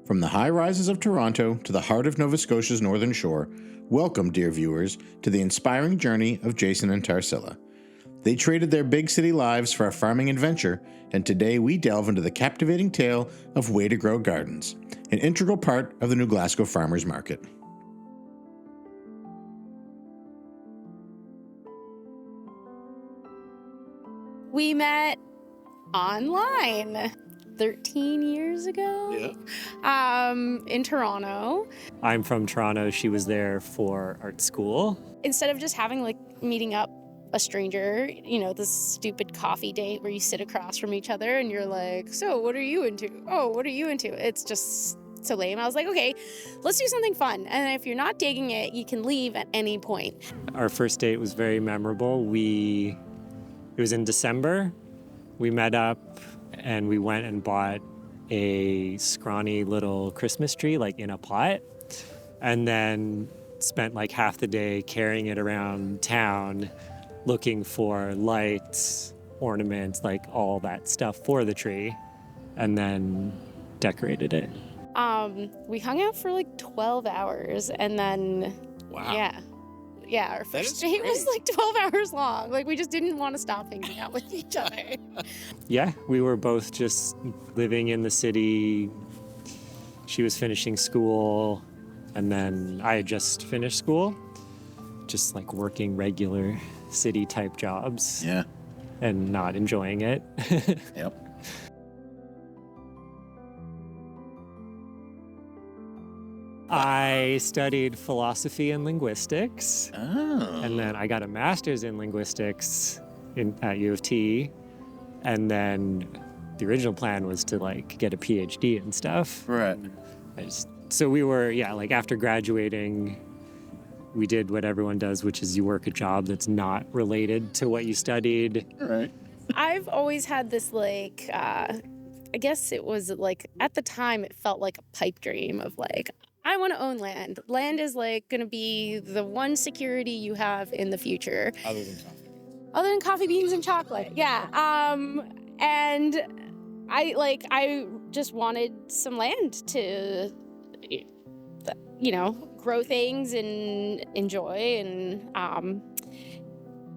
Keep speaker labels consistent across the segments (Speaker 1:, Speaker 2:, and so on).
Speaker 1: From the high rises of Toronto to the heart of Nova Scotia's northern shore, welcome, dear viewers, to the inspiring journey of Jason and Tarsila. They traded their big city lives for a farming adventure, and today we delve into the captivating tale of Way to Grow Gardens, an integral part of the new Glasgow Farmers Market.
Speaker 2: We met online 13 years ago. In Toronto.
Speaker 3: I'm from Toronto. She was there for art school.
Speaker 2: Instead of just having meeting up a stranger, this stupid coffee date where you sit across from each other and you're like, so what are you into? Oh, what are you into? It's just so lame. I was like, okay, let's do something fun. And if you're not digging it, you can leave at any point.
Speaker 3: Our first date was very memorable. It was in December. We met up and we went and bought a scrawny little Christmas tree, in a pot, and then spent half the day carrying it around town, looking for lights, ornaments, all that stuff for the tree, and then decorated it.
Speaker 2: We hung out for 12 hours, and then,
Speaker 1: Wow.
Speaker 2: Yeah, our first date was 12 hours long. We just didn't want to stop hanging out with each other.
Speaker 3: Yeah, we were both just living in the city. She was finishing school, and then I had just finished school, just working regular city type jobs.
Speaker 1: Yeah.
Speaker 3: And not enjoying it.
Speaker 1: Yep.
Speaker 3: I studied philosophy and linguistics.
Speaker 1: Oh.
Speaker 3: And then I got a master's in linguistics at U of T. And then the original plan was to get a PhD and stuff.
Speaker 1: Right.
Speaker 3: So we were, after graduating, we did what everyone does, which is you work a job that's not related to what you studied.
Speaker 1: Right.
Speaker 2: I've always had this I guess it was at the time it felt like a pipe dream of I want to own land. Land is going to be the one security you have in the future.
Speaker 1: Other than coffee beans.
Speaker 2: Other than coffee beans and chocolate. Yeah. And I just wanted some land to, grow things and enjoy.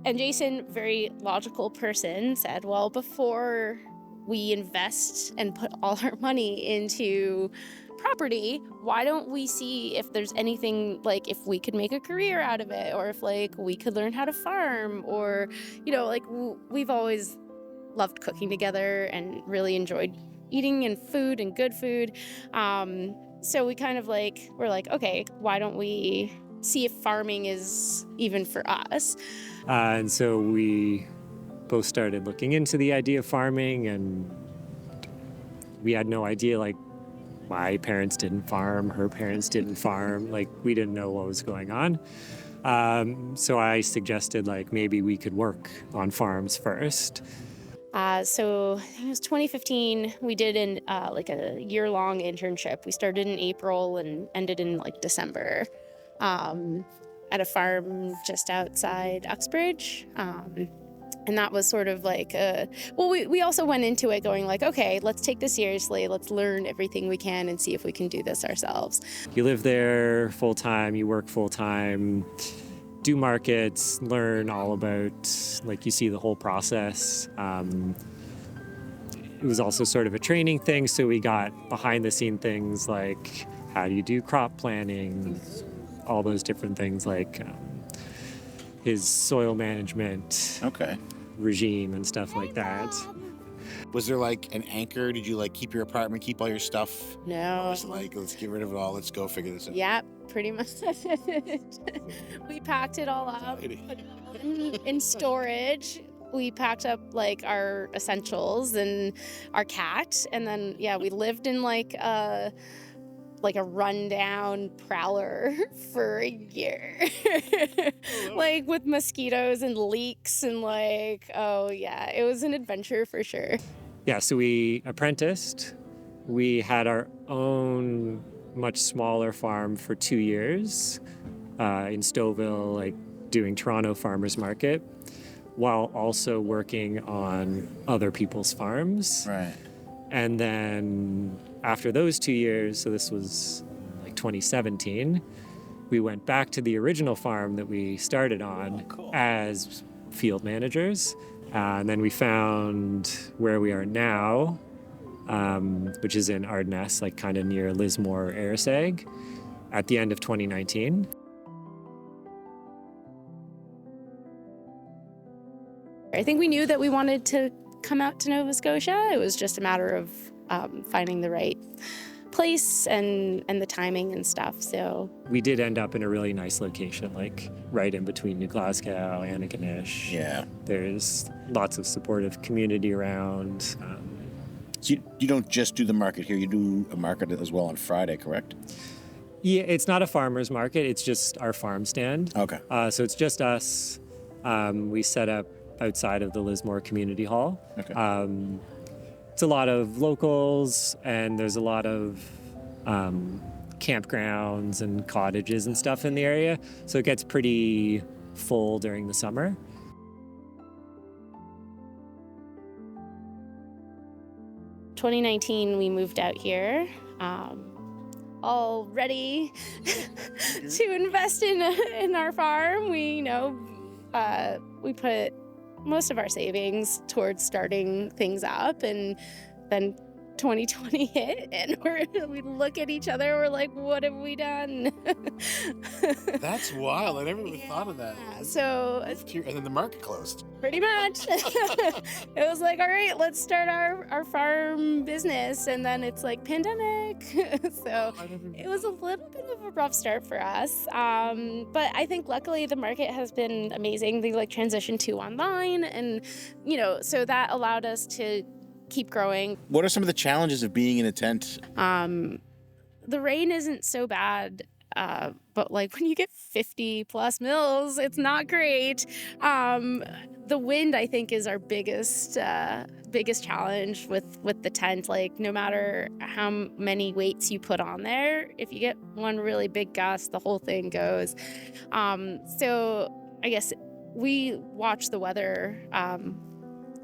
Speaker 2: And Jason, very logical person, said, well, before we invest and put all our money into property, why don't we see if there's anything if we could make a career out of it, or if we could learn how to farm, or we've always loved cooking together and really enjoyed eating and food and good food. So we kind of we're okay, why don't we see if farming is even for us?
Speaker 3: And so we both started looking into the idea of farming, and we had no idea my parents didn't farm, her parents didn't farm. We didn't know what was going on. So I suggested, maybe we could work on farms first.
Speaker 2: So I think it was 2015. We did a year-long internship. We started in April and ended in December at a farm just outside Uxbridge. And that was sort of we also went into it going okay, let's take this seriously. Let's learn everything we can and see if we can do this ourselves.
Speaker 3: You live there full time, you work full time, do markets, learn all about, you see the whole process. It was also sort of a training thing, so we got behind the scene things how do you do crop planning, all those different things his soil management regime and stuff like that.
Speaker 1: Was there an anchor? Did you keep your apartment, keep all your stuff?
Speaker 2: No.
Speaker 1: Or was it let's get rid of it all, let's go figure this out?
Speaker 2: Yeah, pretty much. We packed it all up, put it in storage. We packed up our essentials and our cat, and then we lived in a rundown prowler for a year. With mosquitoes and leaks and it was an adventure for sure.
Speaker 3: Yeah, so we apprenticed. We had our own much smaller farm for 2 years in Stouffville, doing Toronto Farmers Market, while also working on other people's farms.
Speaker 1: Right.
Speaker 3: And then after those 2 years, so this was like 2017, we went back to the original farm that we started on as field managers. And then we found where we are now, which is in Ardness, like kind of near Lismore, Airseg, at the end of 2019.
Speaker 2: I think we knew that we wanted to come out to Nova Scotia. It was just a matter of finding the right place and the timing and stuff. So
Speaker 3: we did end up in a really nice location, like right in between New Glasgow, Antigonish.
Speaker 1: Yeah.
Speaker 3: There's lots of supportive community around.
Speaker 1: So you don't just do the market here, you do a market as well on Friday, correct?
Speaker 3: Yeah, it's not a farmer's market, it's just our farm stand.
Speaker 1: Okay.
Speaker 3: So it's just us. We set up outside of the Lismore Community Hall.
Speaker 1: Okay.
Speaker 3: It's a lot of locals, and there's a lot of campgrounds and cottages and stuff in the area, so it gets pretty full during the summer.
Speaker 2: in 2019, we moved out here, all ready to invest in our farm. We put most of our savings towards starting things up, and then 2020 hit, and we look at each other, we're like, what have we done?
Speaker 1: That's wild. I never really thought of that.
Speaker 2: So,
Speaker 1: And then the market closed.
Speaker 2: pretty much. It was like, all right, let's start our farm business, and then it's like pandemic. So it was a little bit of a rough start for us, but I think luckily the market has been amazing. They transitioned to online, and so that allowed us to keep growing.
Speaker 1: What are some of the challenges of being in a tent?
Speaker 2: The rain isn't so bad, but when you get 50 plus mils, it's not great. The wind, I think, is our biggest challenge with the tent. No matter how many weights you put on there, if you get one really big gust, the whole thing goes. So I guess we watch the weather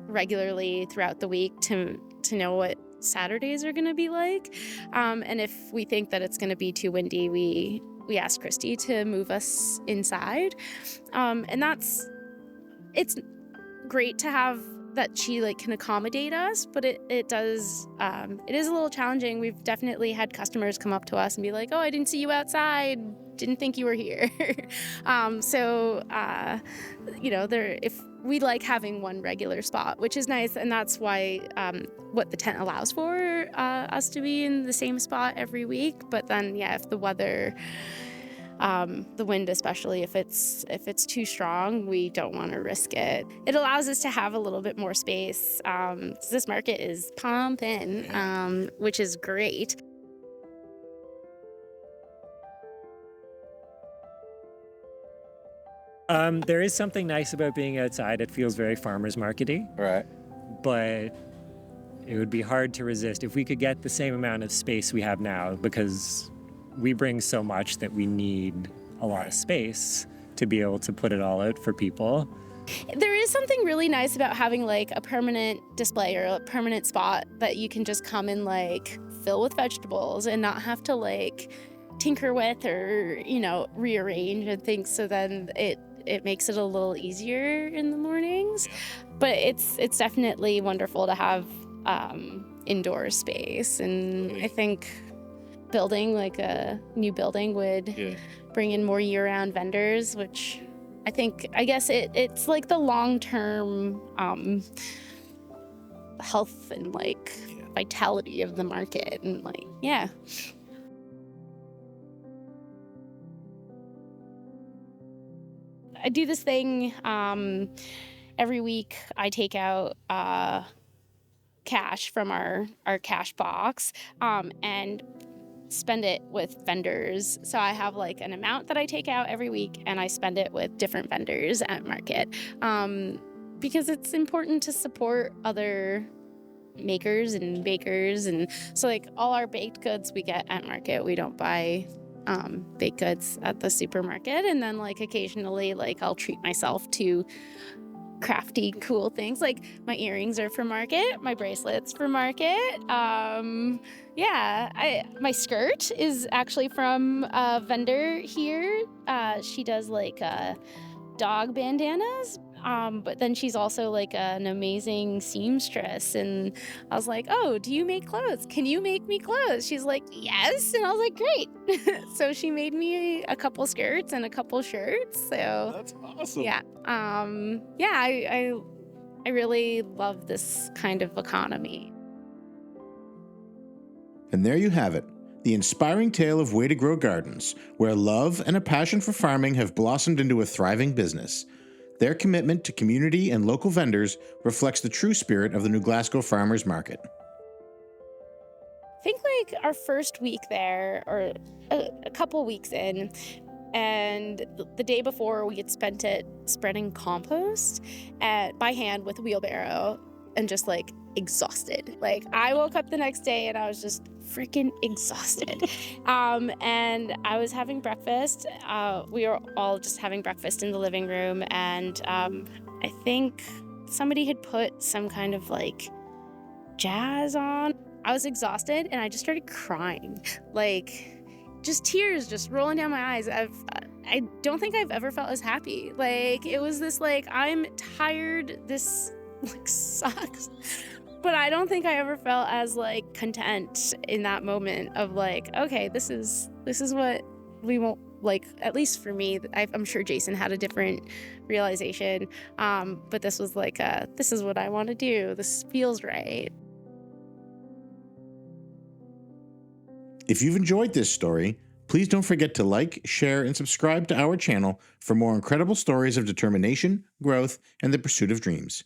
Speaker 2: regularly throughout the week to know what Saturdays are going to be like. And if we think that it's going to be too windy, we ask Christy to move us inside. And it's great to have that she can accommodate us, but it is a little challenging. We've definitely had customers come up to us and be like, oh, I didn't see you outside. Didn't think you were here. If we like having one regular spot, which is nice, and that's why what the tent allows for us to be in the same spot every week. But then, if the weather, the wind especially, if it's too strong, we don't want to risk it. It allows us to have a little bit more space. This market is pumping, which is great.
Speaker 3: There is something nice about being outside. It feels very farmer's market-y.
Speaker 1: Right.
Speaker 3: But it would be hard to resist if we could get the same amount of space we have now, because we bring so much that we need a lot of space to be able to put it all out for people.
Speaker 2: There is something really nice about having a permanent display or a permanent spot that you can just come and fill with vegetables and not have to tinker with or rearrange and things. So then it makes it a little easier in the mornings. But it's definitely wonderful to have indoor space, and I think building a new building would bring in more year-round vendors, which I guess it's the long-term health and vitality of the market, and I do this thing every week. I take out cash from our cash box and spend it with vendors. So I have an amount that I take out every week, and I spend it with different vendors at market, because it's important to support other makers and bakers. And so all our baked goods we get at market. We don't buy baked goods at the supermarket. And then occasionally I'll treat myself to crafty, cool things. Like my earrings are from Market, my bracelets from Market. My skirt is actually from a vendor here. She does like dog bandanas. But then she's also like an amazing seamstress. And I was like, oh, do you make clothes? Can you make me clothes? She's like, yes. And I was like, great. So she made me a couple skirts and a couple shirts. So
Speaker 1: That's awesome.
Speaker 2: yeah. I really love this kind of economy.
Speaker 1: And there you have it, the inspiring tale of Way to Grow Gardens, where love and a passion for farming have blossomed into a thriving business. Their commitment to community and local vendors reflects the true spirit of the New Glasgow Farmers Market.
Speaker 2: I think like our first week there, or a couple weeks in, and the day before we had spent it spreading compost by hand with a wheelbarrow and just like exhausted. Like I woke up the next day and I was just freaking exhausted. And I was having breakfast. We were all just having breakfast in the living room, and I think somebody had put some kind of like jazz on. I was exhausted and I just started crying, like just tears just rolling down my eyes. I don't think I've ever felt as happy. Like it was this like, I'm tired, this like sucks. But I don't think I ever felt as like content in that moment of like, okay, this is what we want. Like, at least for me, I'm sure Jason had a different realization. But this was like, this is what I want to do. This feels right.
Speaker 1: If you've enjoyed this story, please don't forget to like, share, and subscribe to our channel for more incredible stories of determination, growth, and the pursuit of dreams.